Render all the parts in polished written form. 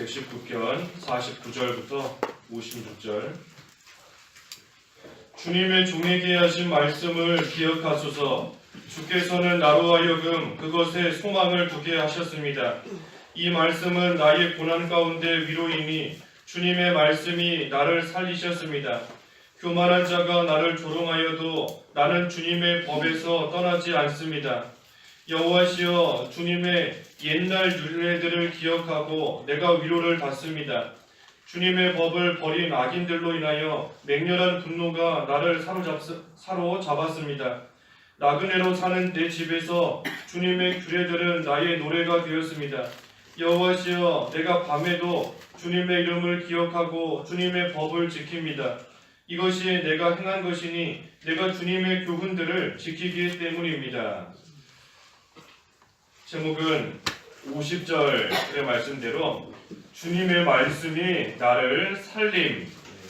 119편 49절부터 56절. 주님의 종에게 하신 말씀을 기억하소서. 주께서는 나로 하여금 그것에 소망을 두게 하셨습니다. 이 말씀은 나의 고난 가운데 위로이니 주님의 말씀이 나를 살리셨습니다. 교만한 자가 나를 조롱하여도 나는 주님의 법에서 떠나지 않습니다. 여호와시여, 주님의 옛날 율례들을 기억하고 내가 위로를 받습니다. 주님의 법을 버린 악인들로 인하여 맹렬한 분노가 나를 사로잡았습니다. 나그네로 사는 내 집에서 주님의 규례들은 나의 노래가 되었습니다. 여호와시여, 내가 밤에도 주님의 이름을 기억하고 주님의 법을 지킵니다. 이것이 내가 행한 것이니 내가 주님의 교훈들을 지키기 때문입니다. 제목은 50절의 말씀대로 주님의 말씀이 나를 살림,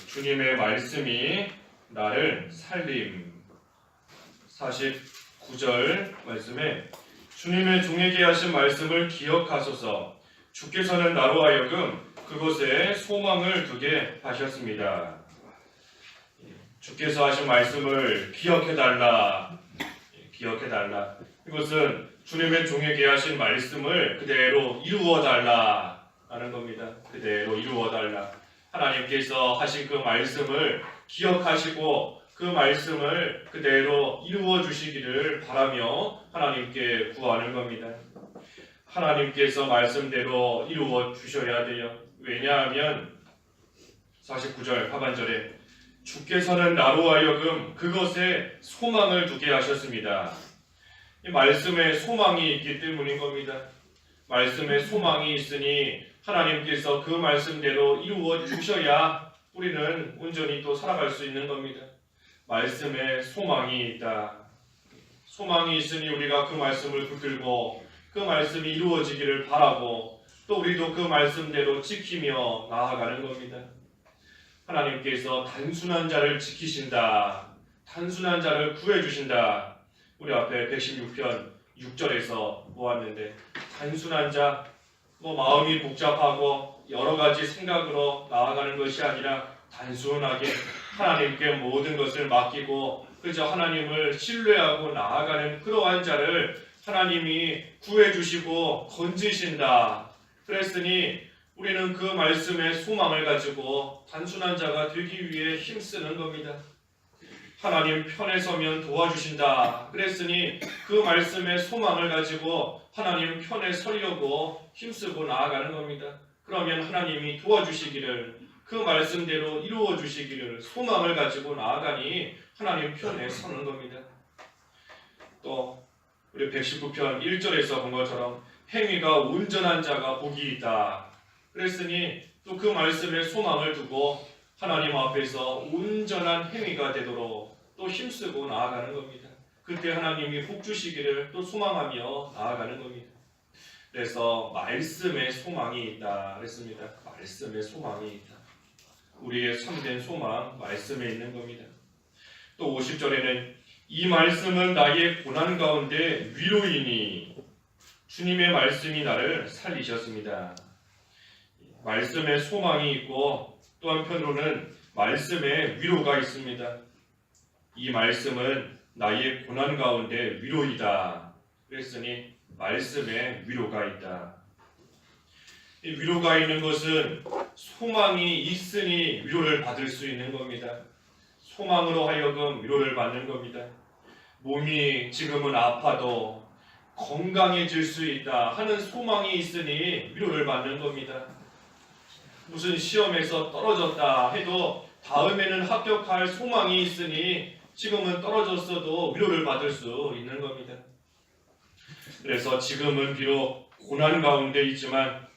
주님의 말씀이 나를 살림. 49절 말씀에 주님의 종에게 하신 말씀을 기억하소서. 주께서는 나로 하여금 그곳에 소망을 두게 하셨습니다. 주께서 하신 말씀을 기억해달라. 기억해달라. 이것은 주님의 종에게 하신 말씀을 그대로 이루어달라 하는 겁니다. 그대로 이루어달라. 하나님께서 하신 그 말씀을 기억하시고 그 말씀을 그대로 이루어 주시기를 바라며 하나님께 구하는 겁니다. 하나님께서 말씀대로 이루어 주셔야 돼요. 왜냐하면 49절 하반절에 주께서는 나로 하여금 그것에 소망을 두게 하셨습니다. 이 말씀에 소망이 있기 때문인 겁니다. 말씀에 소망이 있으니 하나님께서 그 말씀대로 이루어 주셔야 우리는 온전히 또 살아갈 수 있는 겁니다. 말씀에 소망이 있다. 소망이 있으니 우리가 그 말씀을 붙들고 그 말씀이 이루어지기를 바라고 또 우리도 그 말씀대로 지키며 나아가는 겁니다. 하나님께서 단순한 자를 지키신다. 단순한 자를 구해주신다. 우리 앞에 116편 6절에서 보았는데 단순한 자, 마음이 복잡하고 여러 가지 생각으로 나아가는 것이 아니라 단순하게 하나님께 모든 것을 맡기고 그저 하나님을 신뢰하고 나아가는 그러한 자를 하나님이 구해주시고 건지신다. 그랬으니 우리는 그 말씀의 소망을 가지고 단순한 자가 되기 위해 힘쓰는 겁니다. 하나님 편에 서면 도와주신다. 그랬으니 그 말씀의 소망을 가지고 하나님 편에 서려고 힘쓰고 나아가는 겁니다. 그러면 하나님이 도와주시기를, 그 말씀대로 이루어 주시기를 소망을 가지고 나아가니 하나님 편에 서는 겁니다. 또 우리 119편 1절에서 본 것처럼 행위가 온전한 자가 복이 있다. 그랬으니 또 그 말씀에 소망을 두고 하나님 앞에서 온전한 행위가 되도록 또 힘쓰고 나아가는 겁니다. 그때 하나님이 복 주시기를 또 소망하며 나아가는 겁니다. 그래서 말씀에 소망이 있다 그랬습니다. 말씀에 소망이 있다. 우리의 참된 소망 말씀에 있는 겁니다. 또 50절에는 이 말씀은 나의 고난 가운데 위로이니 주님의 말씀이 나를 살리셨습니다. 말씀에 소망이 있고 또 한편으로는 말씀에 위로가 있습니다. 이 말씀은 나의 고난 가운데 위로이다. 그랬으니 말씀에 위로가 있다. 이 위로가 있는 것은 소망이 있으니 위로를 받을 수 있는 겁니다. 소망으로 하여금 위로를 받는 겁니다. 몸이 지금은 아파도 건강해질 수 있다 하는 소망이 있으니 위로를 받는 겁니다. 무슨 시험에서 떨어졌다 해도 다음에는 합격할 소망이 있으니 지금은 떨어졌어도 위로를 받을 수 있는 겁니다. 그래서 지금은 비록 고난 가운데 있지만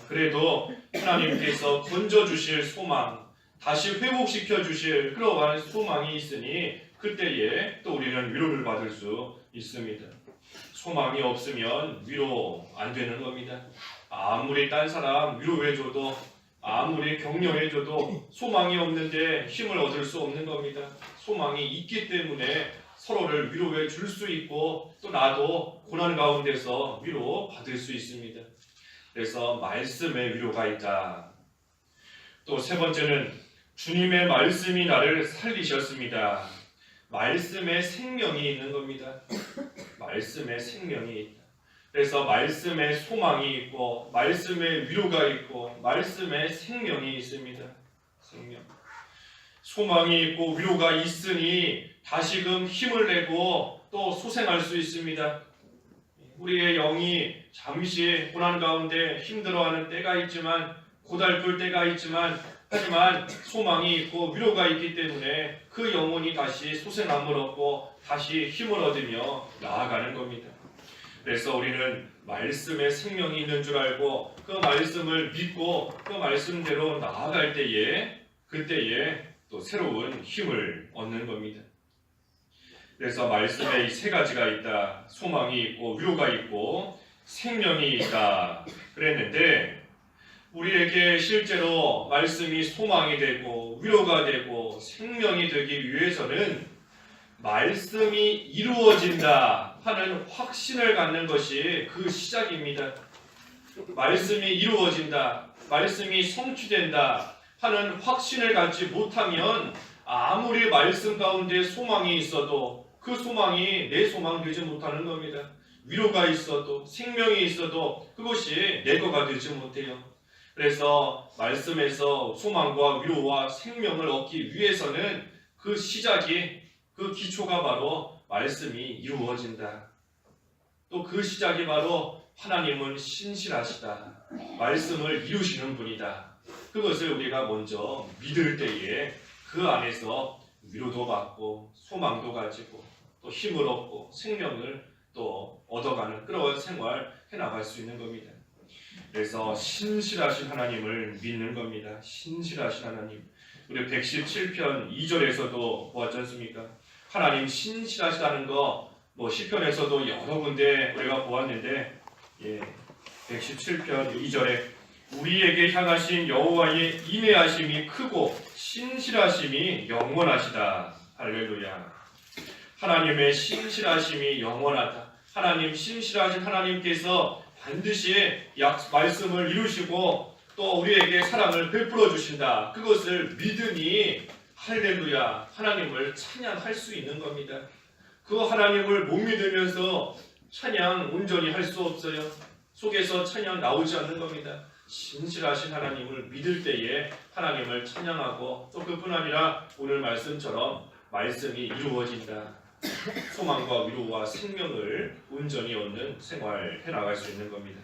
그래도 하나님께서 건져주실 소망, 다시 회복시켜 주실 그러한 소망이 있으니 그때에 또 우리는 위로를 받을 수 있습니다. 소망이 없으면 위로 안 되는 겁니다. 아무리 딴 사람 위로해줘도 아무리 격려해줘도 소망이 없는데 힘을 얻을 수 없는 겁니다. 소망이 있기 때문에 서로를 위로해 줄 수 있고 또 나도 고난 가운데서 위로 받을 수 있습니다. 그래서 말씀에 위로가 있다. 또 세 번째는 주님의 말씀이 나를 살리셨습니다. 말씀에 생명이 있는 겁니다. 말씀에 생명이 있다. 그래서 말씀에 소망이 있고 말씀에 위로가 있고 말씀에 생명이 있습니다. 생명. 소망이 있고 위로가 있으니 다시금 힘을 내고 또 소생할 수 있습니다. 우리의 영이 잠시 고난 가운데 힘들어하는 때가 있지만 고달플 때가 있지만 하지만 소망이 있고 위로가 있기 때문에 그 영혼이 다시 소생함을 얻고 다시 힘을 얻으며 나아가는 겁니다. 그래서 우리는 말씀에 생명이 있는 줄 알고 그 말씀을 믿고 그 말씀대로 나아갈 때에 그때에 또 새로운 힘을 얻는 겁니다. 그래서 말씀에 이 세 가지가 있다. 소망이 있고 위로가 있고 생명이 있다 그랬는데 우리에게 실제로 말씀이 소망이 되고 위로가 되고 생명이 되기 위해서는 말씀이 이루어진다 하는 확신을 갖는 것이 그 시작입니다. 말씀이 이루어진다, 말씀이 성취된다 하는 확신을 갖지 못하면 아무리 말씀 가운데 소망이 있어도 그 소망이 내 소망 되지 못하는 겁니다. 위로가 있어도 생명이 있어도 그것이 내 거가 되지 못해요. 그래서 말씀에서 소망과 위로와 생명을 얻기 위해서는 그 시작이 그 기초가 바로 말씀이 이루어진다. 또 그 시작이 바로 하나님은 신실하시다. 말씀을 이루시는 분이다. 그것을 우리가 먼저 믿을 때에 그 안에서 위로도 받고 소망도 가지고 또 힘을 얻고 생명을 또 얻어가는 그런 생활 해나갈 수 있는 겁니다. 그래서 신실하신 하나님을 믿는 겁니다. 신실하신 하나님. 우리 117편 2절에서도 보았지 않습니까? 하나님 신실하시다는 거 시편에서도 여러 군데 우리가 보았는데 117편 2절에 우리에게 향하신 여호와의 인애하심이 크고 신실하심이 영원하시다. 할렐루야. 하나님의 신실하심이 영원하다. 하나님 신실하신 하나님께서 반드시 말씀을 이루시고 또 우리에게 사랑을 베풀어 주신다. 그것을 믿으니 할렐루야 하나님을 찬양할 수 있는 겁니다. 그 하나님을 못 믿으면서 찬양 온전히 할 수 없어요. 속에서 찬양 나오지 않는 겁니다. 신실하신 하나님을 믿을 때에 하나님을 찬양하고 또 그뿐 아니라 오늘 말씀처럼 말씀이 이루어진다. 소망과 위로와 생명을 온전히 얻는 생활을 해나갈 수 있는 겁니다.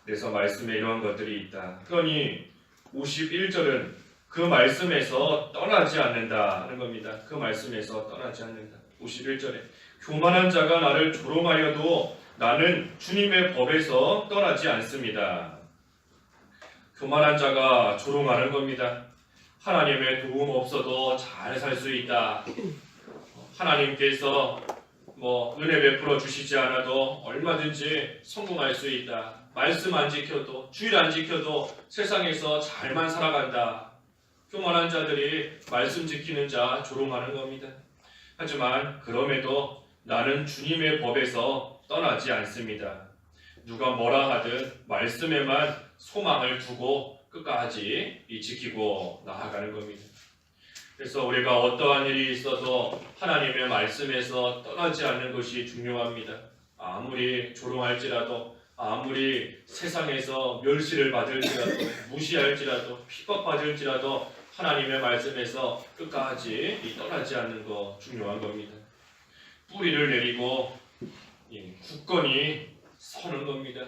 그래서 말씀에 이러한 것들이 있다. 그러니 51절은 그 말씀에서 떠나지 않는다 하는 겁니다. 그 말씀에서 떠나지 않는다. 51절에 교만한 자가 나를 조롱하여도 나는 주님의 법에서 떠나지 않습니다. 교만한 자가 조롱하는 겁니다. 하나님의 도움 없어도 잘 살 수 있다. 하나님께서 은혜 베풀어 주시지 않아도 얼마든지 성공할 수 있다. 말씀 안 지켜도 주일 안 지켜도 세상에서 잘만 살아간다. 교만한 자들이 말씀 지키는 자 조롱하는 겁니다. 하지만 그럼에도 나는 주님의 법에서 떠나지 않습니다. 누가 뭐라 하든 말씀에만 소망을 두고 끝까지 지키고 나아가는 겁니다. 그래서 우리가 어떠한 일이 있어도 하나님의 말씀에서 떠나지 않는 것이 중요합니다. 아무리 조롱할지라도 아무리 세상에서 멸시를 받을지라도 무시할지라도 핍박받을지라도 하나님의 말씀에서 끝까지 떠나지 않는 거 중요한 겁니다. 뿌리를 내리고 굳건히 서는 겁니다.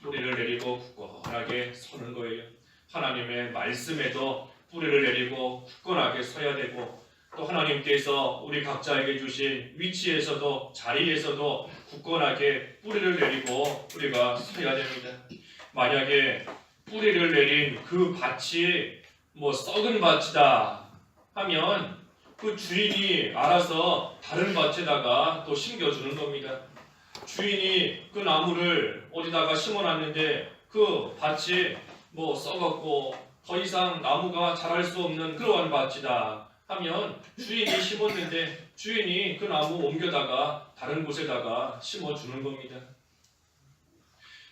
뿌리를 내리고 굳건하게 서는 거예요. 하나님의 말씀에도 뿌리를 내리고 굳건하게 서야 되고 또 하나님께서 우리 각자에게 주신 위치에서도 자리에서도 굳건하게 뿌리를 내리고 우리가 서야 됩니다. 만약에 뿌리를 내린 그 밭이 썩은 밭이다 하면 그 주인이 알아서 다른 밭에다가 또 심겨주는 겁니다. 주인이 그 나무를 어디다가 심어놨는데 그 밭이 썩었고 더 이상 나무가 자랄 수 없는 그러한 밭이다 하면 주인이 심었는데 주인이 그 나무 옮겨다가 다른 곳에다가 심어주는 겁니다.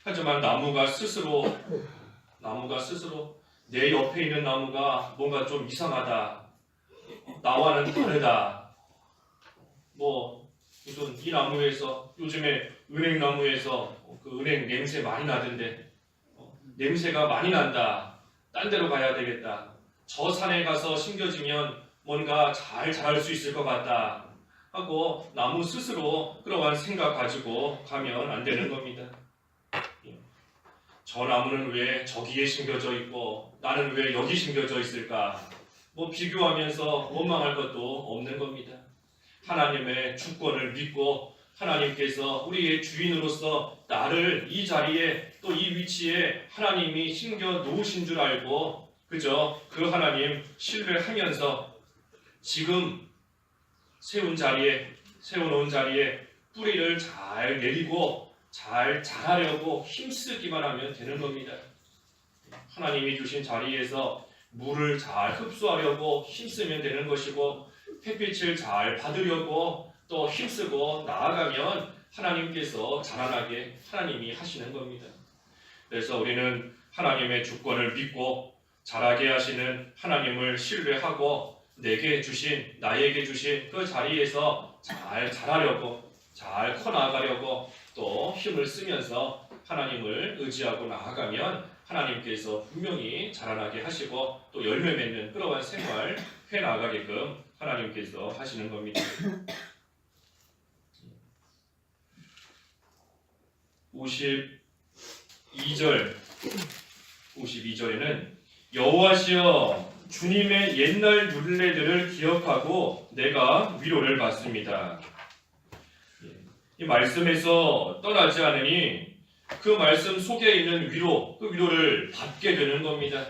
하지만 나무가 스스로 내 옆에 있는 나무가 뭔가 좀 이상하다, 나와는 다르다, 무슨 이 나무에서 요즘에 은행나무에서 그 은행 냄새 많이 나던데 냄새가 많이 난다, 딴 데로 가야 되겠다, 저 산에 가서 심겨지면 뭔가 잘 자랄 수 있을 것 같다 하고 나무 스스로 그러한 생각 가지고 가면 안 되는 겁니다. 저 나무는 왜 저기에 심겨져 있고 나는 왜 여기 심겨져 있을까? 비교하면서 원망할 것도 없는 겁니다. 하나님의 주권을 믿고 하나님께서 우리의 주인으로서 나를 이 자리에 또 이 위치에 하나님이 심겨 놓으신 줄 알고 그저 그 하나님 신뢰하면서 지금 세워놓은 자리에 뿌리를 잘 내리고 잘 자라려고 힘쓰기만 하면 되는 겁니다. 하나님이 주신 자리에서 물을 잘 흡수하려고 힘쓰면 되는 것이고 햇빛을 잘 받으려고 또 힘쓰고 나아가면 하나님께서 자라나게 하나님이 하시는 겁니다. 그래서 우리는 하나님의 주권을 믿고 자라게 하시는 하나님을 신뢰하고 나에게 주신 그 자리에서 잘 자라려고 잘 커나가려고 또 힘을 쓰면서 하나님을 의지하고 나아가면 하나님께서 분명히 자라나게 하시고 또 열매 맺는 그러한 생활 해나가게끔 하나님께서 하시는 겁니다. 52절에는 여호와시여 주님의 옛날 율례들을 기억하고 내가 위로를 받습니다. 이 말씀에서 떠나지 않으니 그 말씀 속에 있는 위로, 그 위로를 받게 되는 겁니다.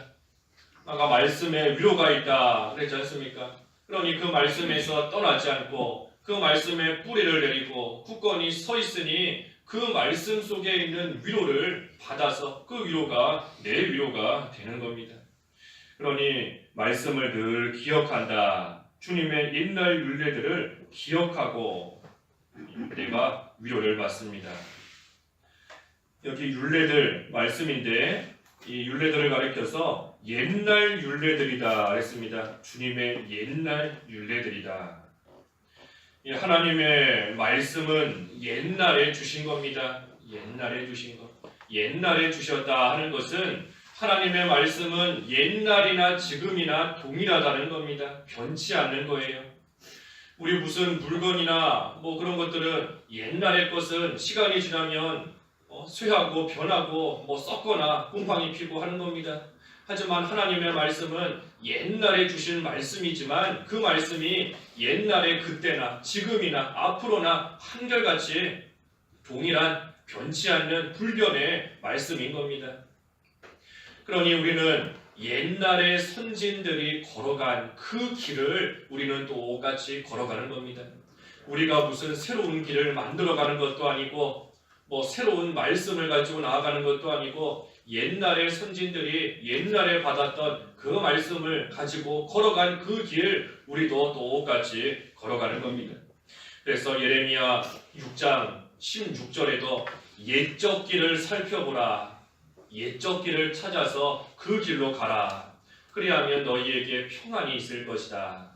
아까 말씀에 위로가 있다 그랬지 않습니까? 그러니 그 말씀에서 떠나지 않고 그 말씀에 뿌리를 내리고 굳건히 서 있으니 그 말씀 속에 있는 위로를 받아서 그 위로가 내 위로가 되는 겁니다. 그러니 말씀을 늘 기억한다. 주님의 옛날 율례들을 기억하고 내가 위로를 받습니다. 여기 율례들 말씀인데 이 율례들을 가리켜서 옛날 율례들이다 했습니다. 주님의 옛날 율례들이다. 하나님의 말씀은 옛날에 주신 겁니다. 옛날에 주신 것. 옛날에 주셨다 하는 것은 하나님의 말씀은 옛날이나 지금이나 동일하다는 겁니다. 변치 않는 거예요. 우리 무슨 물건이나 그런 것들은 옛날의 것은 시간이 지나면 쇠하고 변하고 썩거나 곰팡이 피고 하는 겁니다. 하지만 하나님의 말씀은 옛날에 주신 말씀이지만 그 말씀이 옛날에 그때나 지금이나 앞으로나 한결같이 동일한 변치 않는 불변의 말씀인 겁니다. 그러니 우리는 옛날에 선진들이 걸어간 그 길을 우리는 똑같이 걸어가는 겁니다. 우리가 무슨 새로운 길을 만들어가는 것도 아니고 새로운 말씀을 가지고 나아가는 것도 아니고 옛날에 선진들이 옛날에 받았던 그 말씀을 가지고 걸어간 그 길 우리도 똑같이 걸어가는 겁니다. 그래서 예레미야 6장 16절에도 옛적 길을 살펴보라. 옛적 길을 찾아서 그 길로 가라. 그리하면 너희에게 평안이 있을 것이다.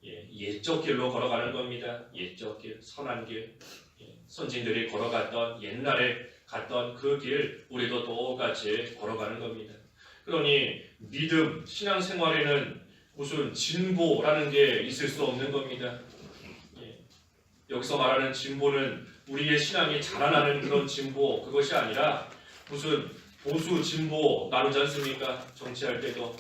옛적 길로 걸어가는 겁니다. 옛적 길, 선한 길. 선진들이 걸어갔던 옛날에 갔던 그 길 우리도 똑같이 걸어가는 겁니다. 그러니 믿음, 신앙생활에는 무슨 진보라는 게 있을 수 없는 겁니다. 여기서 말하는 진보는 우리의 신앙이 자라나는 그런 진보 그것이 아니라 무슨 보수 진보 나누지 않습니까? 정치할 때도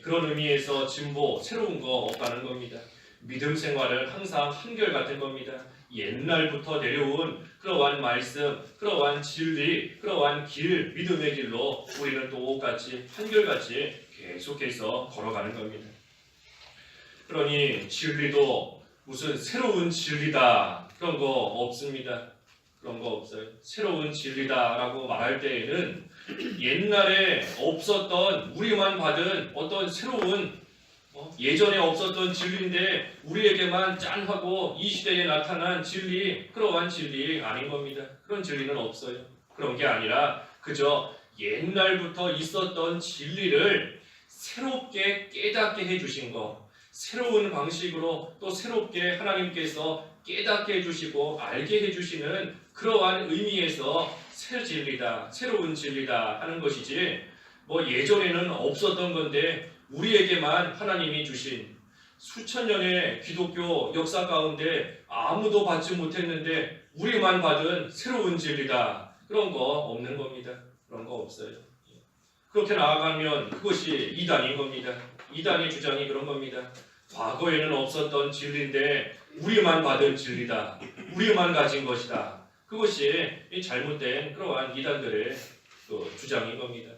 그런 의미에서 진보 새로운 거 없다는 겁니다. 믿음 생활은 항상 한결같은 겁니다. 옛날부터 내려온 그러한 말씀, 그러한 진리, 그러한 길, 믿음의 길로 우리는 똑같이 한결같이 계속해서 걸어가는 겁니다. 그러니 진리도 무슨 새로운 진리다 그런 거 없습니다. 그런 거 없어요. 새로운 진리다라고 말할 때에는 옛날에 없었던 우리만 받은 어떤 새로운 예전에 없었던 진리인데 우리에게만 짠하고 이 시대에 나타난 진리, 그러한 진리 아닌 겁니다. 그런 진리는 없어요. 그런 게 아니라 그저 옛날부터 있었던 진리를 새롭게 깨닫게 해주신 거, 새로운 방식으로 또 새롭게 하나님께서 깨닫게 해주시고 알게 해주시는 그러한 의미에서 새 진리다, 새로운 진리다 하는 것이지, 뭐 예전에는 없었던 건데 우리에게만 하나님이 주신 수천 년의 기독교 역사 가운데 아무도 받지 못했는데 우리만 받은 새로운 진리다, 그런 거 없는 겁니다. 그런 거 없어요. 그렇게 나아가면 그것이 이단인 겁니다. 이단의 주장이 그런 겁니다. 과거에는 없었던 진리인데 우리만 받은 진리다, 우리만 가진 것이다, 그것이 잘못된 그러한 이단들의 주장인 겁니다.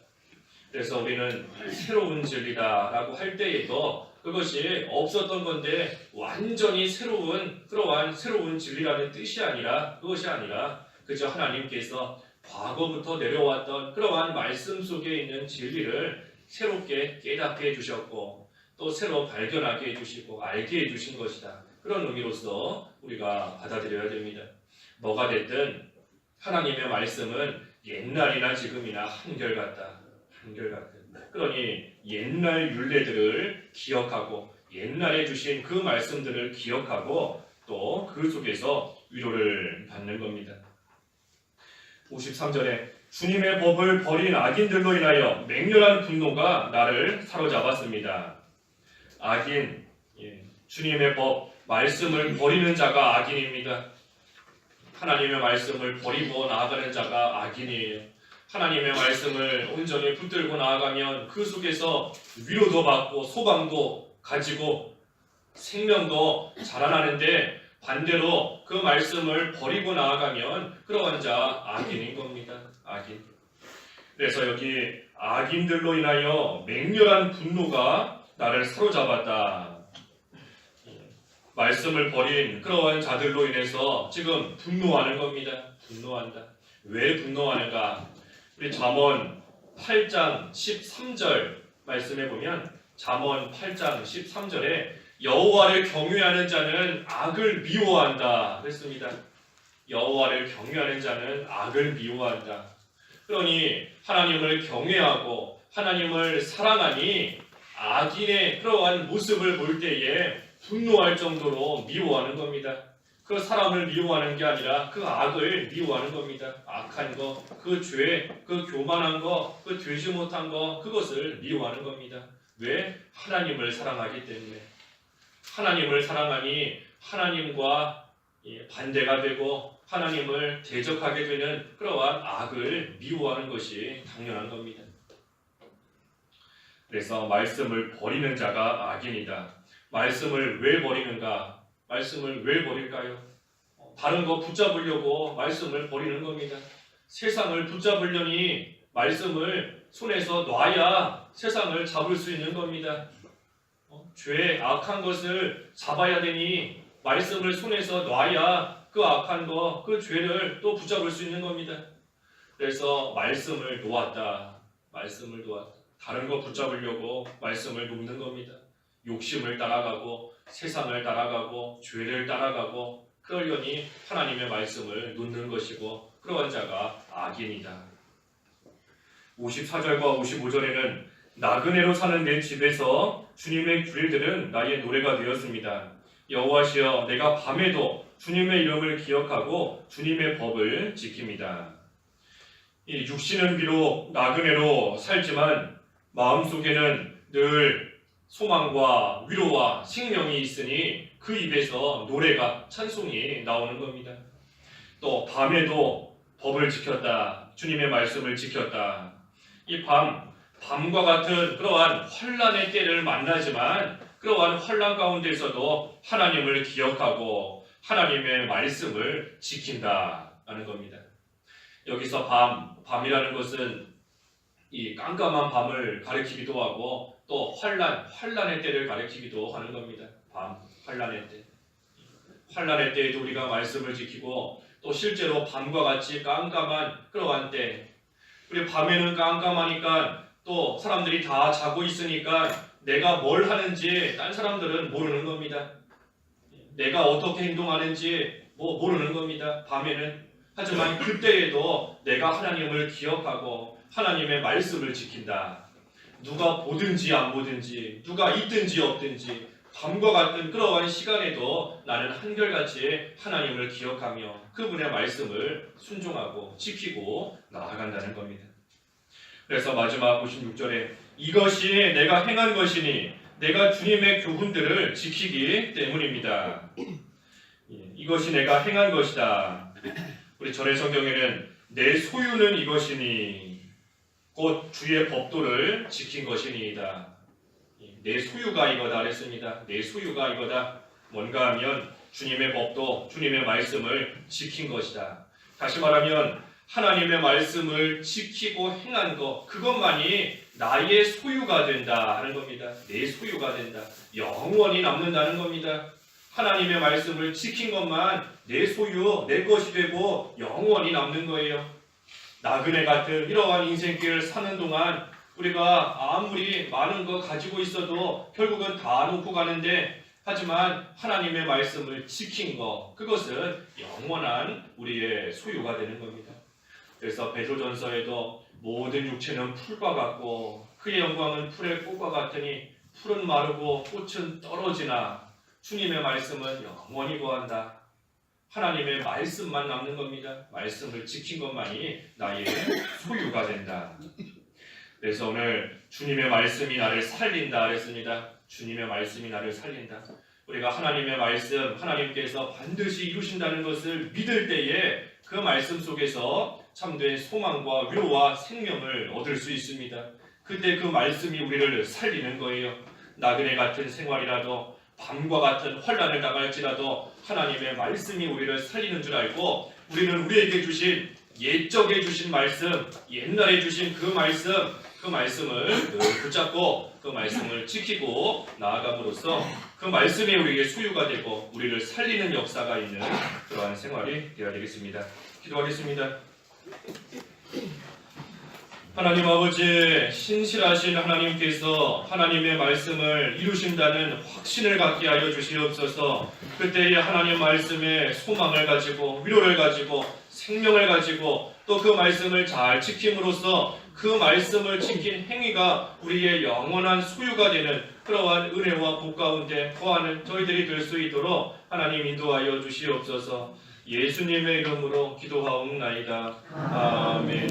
그래서 우리는 새로운 진리다라고 할 때에도 그것이 없었던 건데 완전히 새로운 그러한 새로운 진리라는 뜻이 아니라, 그것이 아니라 그저 하나님께서 과거부터 내려왔던 그러한 말씀 속에 있는 진리를 새롭게 깨닫게 해주셨고 또 새로 발견하게 해주시고 알게 해주신 것이다, 그런 의미로서 우리가 받아들여야 됩니다. 뭐가 됐든 하나님의 말씀은 옛날이나 지금이나 한결같다, 한결같다. 그러니 옛날 율례들을 기억하고 옛날에 주신 그 말씀들을 기억하고 또 그 속에서 위로를 받는 겁니다. 53절에 주님의 법을 버린 악인들로 인하여 맹렬한 분노가 나를 사로잡았습니다. 악인, 주님의 법, 말씀을 버리는 자가 악인입니다. 하나님의 말씀을 버리고 나아가는 자가 악인이에요. 하나님의 말씀을 온전히 붙들고 나아가면 그 속에서 위로도 받고 소망도 가지고 생명도 자라나는데, 반대로 그 말씀을 버리고 나아가면 그러한 자 악인인 겁니다. 악인. 그래서 여기 악인들로 인하여 맹렬한 분노가 나를 사로잡았다. 말씀을 버린 그러한 자들로 인해서 지금 분노하는 겁니다. 분노한다. 왜 분노하는가? 우리 잠언 8장 13절 말씀해 보면 잠언 8장 13절에 여호와를 경외하는 자는 악을 미워한다 그랬습니다. 여호와를 경외하는 자는 악을 미워한다. 그러니 하나님을 경외하고 하나님을 사랑하니 악인의 그러한 모습을 볼 때에 분노할 정도로 미워하는 겁니다. 그 사람을 미워하는 게 아니라 그 악을 미워하는 겁니다. 악한 거, 그 죄, 그 교만한 거, 그 되지 못한 거, 그것을 미워하는 겁니다. 왜? 하나님을 사랑하기 때문에. 하나님을 사랑하니 하나님과 반대가 되고 하나님을 대적하게 되는 그러한 악을 미워하는 것이 당연한 겁니다. 그래서 말씀을 버리는 자가 악인이다. 말씀을 왜 버리는가? 말씀을 왜 버릴까요? 다른 거 붙잡으려고 말씀을 버리는 겁니다. 세상을 붙잡으려니 말씀을 손에서 놔야 세상을 잡을 수 있는 겁니다. 죄, 악한 것을 잡아야 되니 말씀을 손에서 놔야 그 악한 거, 그 죄를 또 붙잡을 수 있는 겁니다. 그래서 말씀을 놓았다. 말씀을 놓았다. 다른 거 붙잡으려고 말씀을 놓는 겁니다. 욕심을 따라가고 세상을 따라가고 죄를 따라가고 그러려니 하나님의 말씀을 놓는 것이고 그러한 자가 악인이다. 54절과 55절에는 나그네로 사는 내 집에서 주님의 규례들은 나의 노래가 되었습니다. 여호와시여 내가 밤에도 주님의 이름을 기억하고 주님의 법을 지킵니다. 이 육신은 비록 나그네로 살지만 마음속에는 늘 소망과 위로와 생명이 있으니 그 입에서 노래가 찬송이 나오는 겁니다. 또 밤에도 법을 지켰다. 주님의 말씀을 지켰다. 이 밤과 같은 그러한 환난의 때를 만나지만 그러한 환난 가운데서도 하나님을 기억하고 하나님의 말씀을 지킨다라는 겁니다. 여기서 밤이라는 것은 이 깜깜한 밤을 가리키기도 하고 또 환난의 때를 가리키기도 하는 겁니다. 환난의 때. 환난의 때에도 우리가 말씀을 지키고 또 실제로 밤과 같이 깜깜한 그러한 때, 우리 밤에는 깜깜하니까 또 사람들이 다 자고 있으니까 내가 뭘 하는지 딴 사람들은 모르는 겁니다. 내가 어떻게 행동하는지 모르는 겁니다. 밤에는. 하지만 그때에도 내가 하나님을 기억하고 하나님의 말씀을 지킨다. 누가 보든지 안 보든지, 누가 있든지 없든지, 밤과 같은 그러한 시간에도 나는 한결같이 하나님을 기억하며 그분의 말씀을 순종하고 지키고 나아간다는 겁니다. 그래서 마지막 56절에 이것이 내가 행한 것이니 내가 주님의 교훈들을 지키기 때문입니다. 이것이 내가 행한 것이다. 우리 전의 성경에는 내 소유는 이것이니 곧 주의 법도를 지킨 것이니이다. 내 소유가 이거다 그랬습니다. 내 소유가 이거다. 뭔가 하면 주님의 법도, 주님의 말씀을 지킨 것이다. 다시 말하면 하나님의 말씀을 지키고 행한 것, 그것만이 나의 소유가 된다 하는 겁니다. 내 소유가 된다. 영원히 남는다는 겁니다. 하나님의 말씀을 지킨 것만 내 소유, 내 것이 되고 영원히 남는 거예요. 나그네 같은 이러한 인생길을 사는 동안 우리가 아무리 많은 거 가지고 있어도 결국은 다 놓고 가는데, 하지만 하나님의 말씀을 지킨 것, 그것은 영원한 우리의 소유가 되는 겁니다. 그래서 베드로전서에도 모든 육체는 풀과 같고 그의 영광은 풀의 꽃과 같으니 풀은 마르고 꽃은 떨어지나 주님의 말씀은 영원히 거한다. 하나님의 말씀만 남는 겁니다. 말씀을 지킨 것만이 나의 소유가 된다. 그래서 오늘 주님의 말씀이 나를 살린다 그랬습니다. 주님의 말씀이 나를 살린다. 우리가 하나님의 말씀, 하나님께서 반드시 이루신다는 것을 믿을 때에 그 말씀 속에서 참된 소망과 위로와 생명을 얻을 수 있습니다. 그때 그 말씀이 우리를 살리는 거예요. 나그네 같은 생활이라도 밤과 같은 환난을 당할지라도 하나님의 말씀이 우리를 살리는 줄 알고 우리는 우리에게 주신 옛적에 주신 말씀, 옛날에 주신 그 말씀을 늘 붙잡고 그 말씀을 지키고 나아감으로써 그 말씀이 우리에게 소유가 되고 우리를 살리는 역사가 있는 그러한 생활이 되어야 되겠습니다. 기도하겠습니다. 하나님 아버지, 신실하신 하나님께서 하나님의 말씀을 이루신다는 확신을 갖게 하여 주시옵소서. 그때의 하나님 말씀에 소망을 가지고 위로를 가지고 생명을 가지고 또 그 말씀을 잘 지킴으로써 그 말씀을 지킨 행위가 우리의 영원한 소유가 되는 그러한 은혜와 복 가운데 거하는 저희들이 될 수 있도록 하나님 인도하여 주시옵소서. 예수님의 이름으로 기도하옵나이다. 아멘.